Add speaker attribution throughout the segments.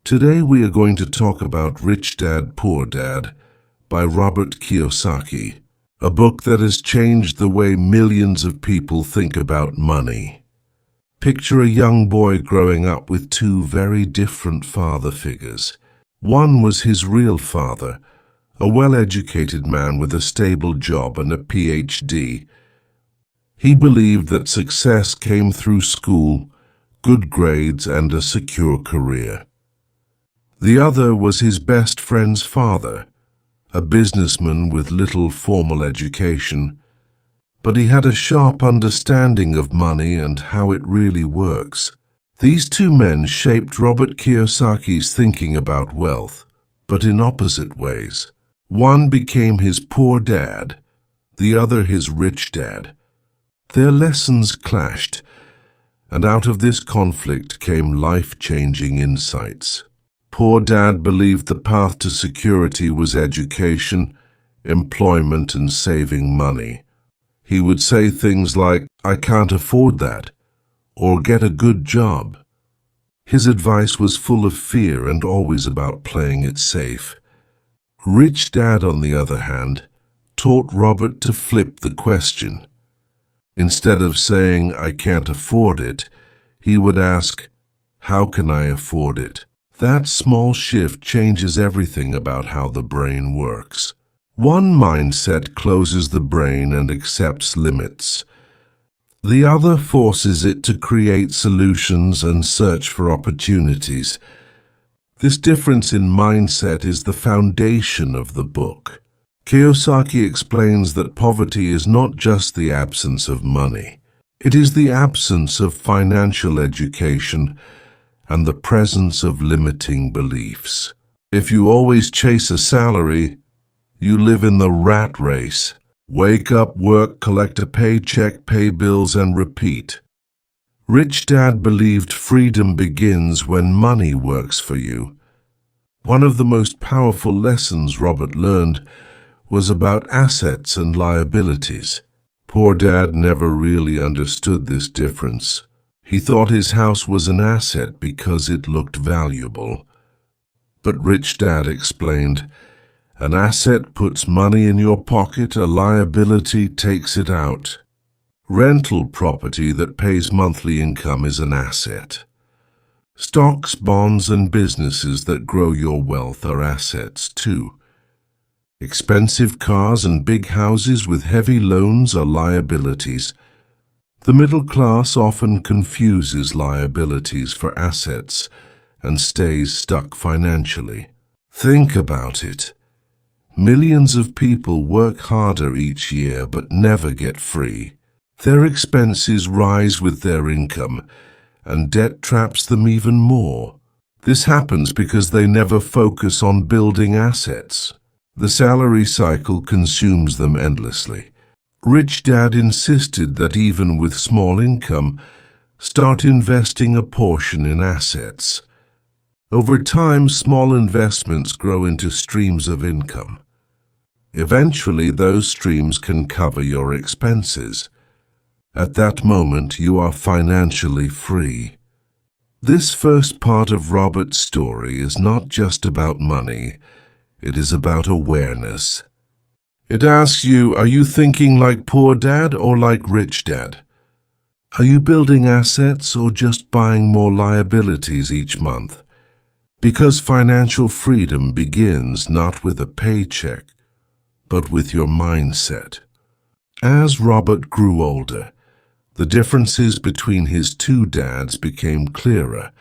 Speaker 1: Today we are going to talk about Rich Dad, Poor Dad by Robert Kiyosaki, a book that has changed the way millions of people think about money. Picture a young boy growing up with two very different father figures. One was his real father, a well-educated man with a stable job and a PhD. He believed that success came through school, good grades, and a secure career. The other was his best friend's father, a businessman with little formal education, but he had a sharp understanding of money and how it really works. These two men shaped Robert Kiyosaki's thinking about wealth, but in opposite ways. One became his poor dad, the other his rich dad. Their lessons clashed, and out of this conflict came life-changing insights. Poor Dad believed the path to security was education, employment, and saving money. He would say things like, "I can't afford that," or "get a good job." His advice was full of fear and always about playing it safe. Rich Dad, on the other hand, taught Robert to flip the question. Instead of saying, "I can't afford it," he would ask, "How can I afford it?" That small shift changes everything about how the brain works. One mindset closes the brain and accepts limits. The other forces it to create solutions and search for opportunities. This difference in mindset is the foundation of the book. Kiyosaki explains that poverty is not just the absence of money. It is the absence of financial education and the presence of limiting beliefs. If you always chase a salary, you live in the rat race. Wake up, work, collect a paycheck, pay bills, and repeat. Rich Dad believed freedom begins when money works for you. One of the most powerful lessons Robert learned was about assets and liabilities. Poor Dad never really understood this difference. He thought his house was an asset because it looked valuable. But Rich Dad explained, "An asset puts money in your pocket, a liability takes it out." Rental property that pays monthly income is an asset. Stocks, bonds, and businesses that grow your wealth are assets too. Expensive cars and big houses with heavy loans are liabilities. The middle class often confuses liabilities for assets and stays stuck financially. Think about it. Millions of people work harder each year but never get free. Their expenses rise with their income, and debt traps them even more. This happens because they never focus on building assets. The salary cycle consumes them endlessly. Rich Dad insisted that even with small income, start investing a portion in assets. Over time, small investments grow into streams of income. Eventually, those streams can cover your expenses. At that moment, you are financially free. This first part of Robert's story is not just about money, it is about awareness. It asks you, are you thinking like Poor Dad or like Rich Dad? Are you building assets or just buying more liabilities each month? Because financial freedom begins not with a paycheck, but with your mindset. As Robert grew older, the differences between his two dads became clearer.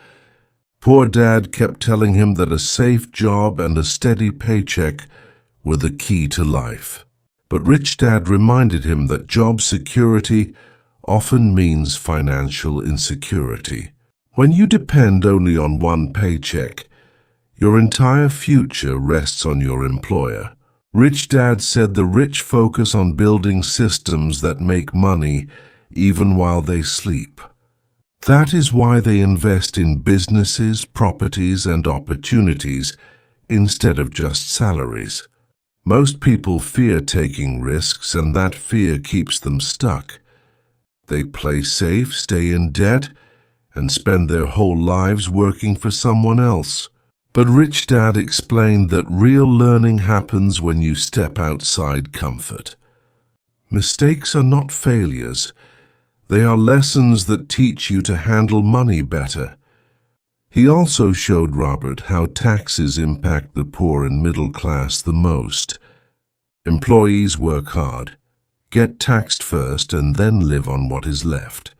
Speaker 1: Poor Dad kept telling him that a safe job and a steady paycheck were the key to life. But Rich Dad reminded him that job security often means financial insecurity. When you depend only on one paycheck, your entire future rests on your employer. Rich Dad said the rich focus on building systems that make money even while they sleep. That is why they invest in businesses, properties, and opportunities instead of just salaries. Most people fear taking risks, and that fear keeps them stuck. They play safe, stay in debt, and spend their whole lives working for someone else. But Rich Dad explained that real learning happens when you step outside comfort. Mistakes are not failures. They are lessons that teach you to handle money better. He also showed Robert how taxes impact the poor and middle class the most. Employees work hard, get taxed first, and then live on what is left.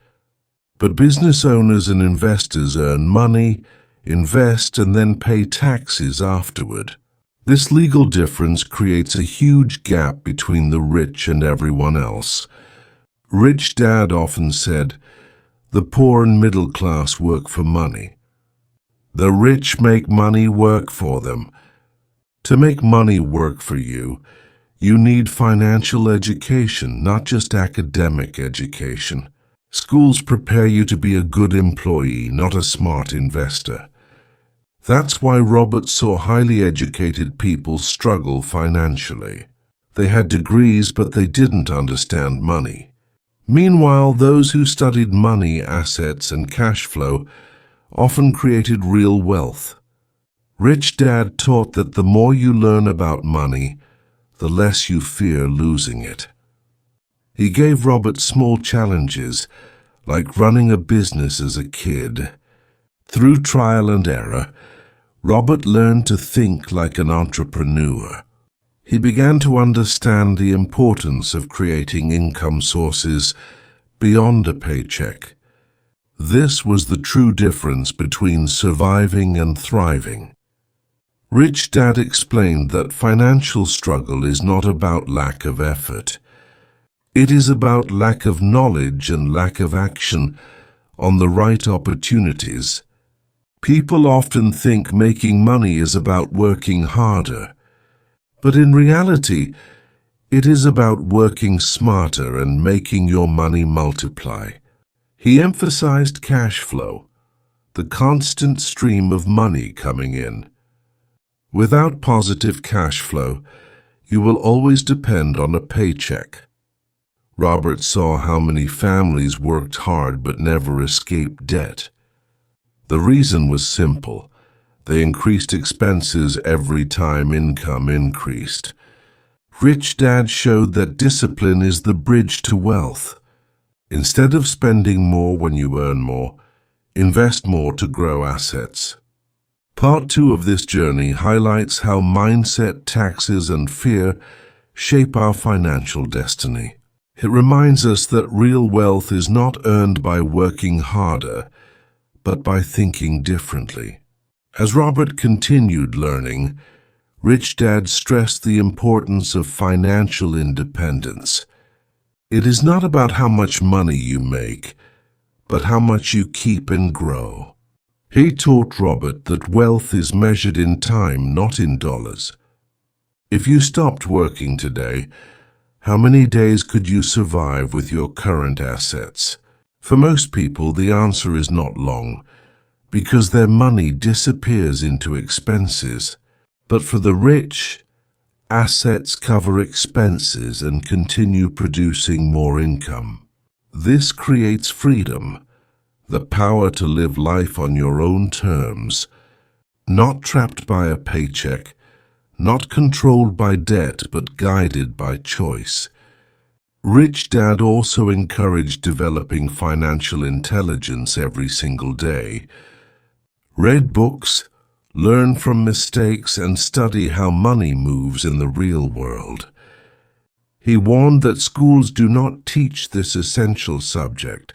Speaker 1: But business owners and investors earn money, invest, and then pay taxes afterward. This legal difference creates a huge gap between the rich and everyone else. Rich Dad often said, "The poor and middle class work for money. The rich make money work for them." To make money work for you, you need financial education, not just academic education. Schools prepare you to be a good employee, not a smart investor. That's why Robert saw highly educated people struggle financially. They had degrees, but they didn't understand money. Meanwhile, those who studied money, assets, and cash flow often created real wealth. Rich Dad taught that the more you learn about money, the less you fear losing it. He gave Robert small challenges, like running a business as a kid. Through trial and error, Robert learned to think like an entrepreneur. He began to understand the importance of creating income sources beyond a paycheck. This was the true difference between surviving and thriving. Rich Dad explained that financial struggle is not about lack of effort. It is about lack of knowledge and lack of action on the right opportunities. People often think making money is about working harder, but in reality, it is about working smarter and making your money multiply. He emphasized cash flow, the constant stream of money coming in. Without positive cash flow, you will always depend on a paycheck. Robert saw how many families worked hard but never escaped debt. The reason was simple. They increased expenses every time income increased. Rich Dad showed that discipline is the bridge to wealth. Instead of spending more when you earn more, invest more to grow assets. Part 2 of this journey highlights how mindset, taxes, and fear shape our financial destiny. It reminds us that real wealth is not earned by working harder, but by thinking differently. As Robert continued learning, Rich Dad stressed the importance of financial independence. It is not about how much money you make, but how much you keep and grow. He taught Robert that wealth is measured in time, not in dollars. If you stopped working today, how many days could you survive with your current assets? For most people, the answer is not long, because their money disappears into expenses. But for the rich, assets cover expenses and continue producing more income. This creates freedom, the power to live life on your own terms, not trapped by a paycheck, not controlled by debt, but guided by choice. Rich Dad also encouraged developing financial intelligence every single day. Read books, learn from mistakes, and study how money moves in the real world. He warned that schools do not teach this essential subject.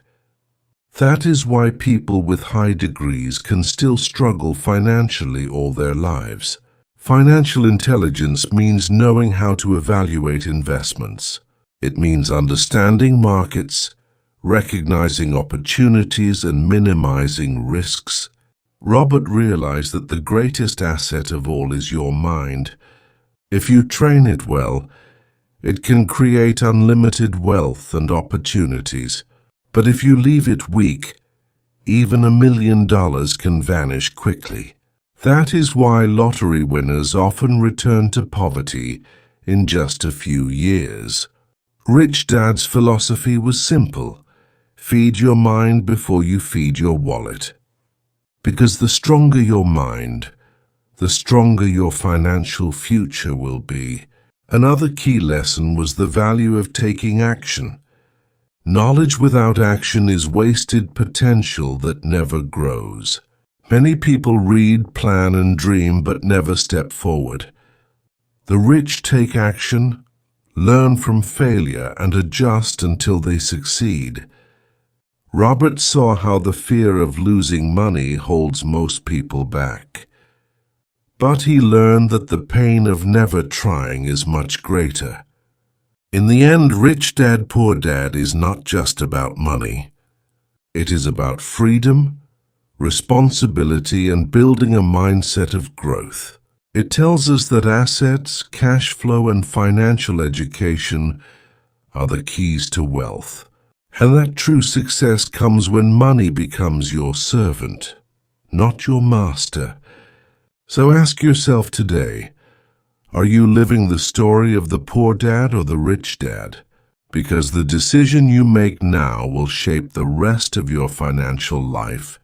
Speaker 1: That is why people with high degrees can still struggle financially all their lives. Financial intelligence means knowing how to evaluate investments. It means understanding markets, recognizing opportunities, and minimizing risks. Robert realized that the greatest asset of all is your mind. If you train it well, it can create unlimited wealth and opportunities. But if you leave it weak, even $1 million can vanish quickly. That is why lottery winners often return to poverty in just a few years. Rich Dad's philosophy was simple: feed your mind before you feed your wallet. Because the stronger your mind, the stronger your financial future will be. Another key lesson was the value of taking action. Knowledge without action is wasted potential that never grows. Many people read, plan, and dream but never step forward. The rich take action, learn from failure, and adjust until they succeed. Robert saw how the fear of losing money holds most people back. But he learned that the pain of never trying is much greater. In the end, Rich Dad, Poor Dad is not just about money. It is about freedom, responsibility, and building a mindset of growth. It tells us that assets, cash flow, and financial education are the keys to wealth, and that true success comes when money becomes your servant, not your master. So ask yourself today, are you living the story of the poor dad or the rich dad? Because the decision you make now will shape the rest of your financial life.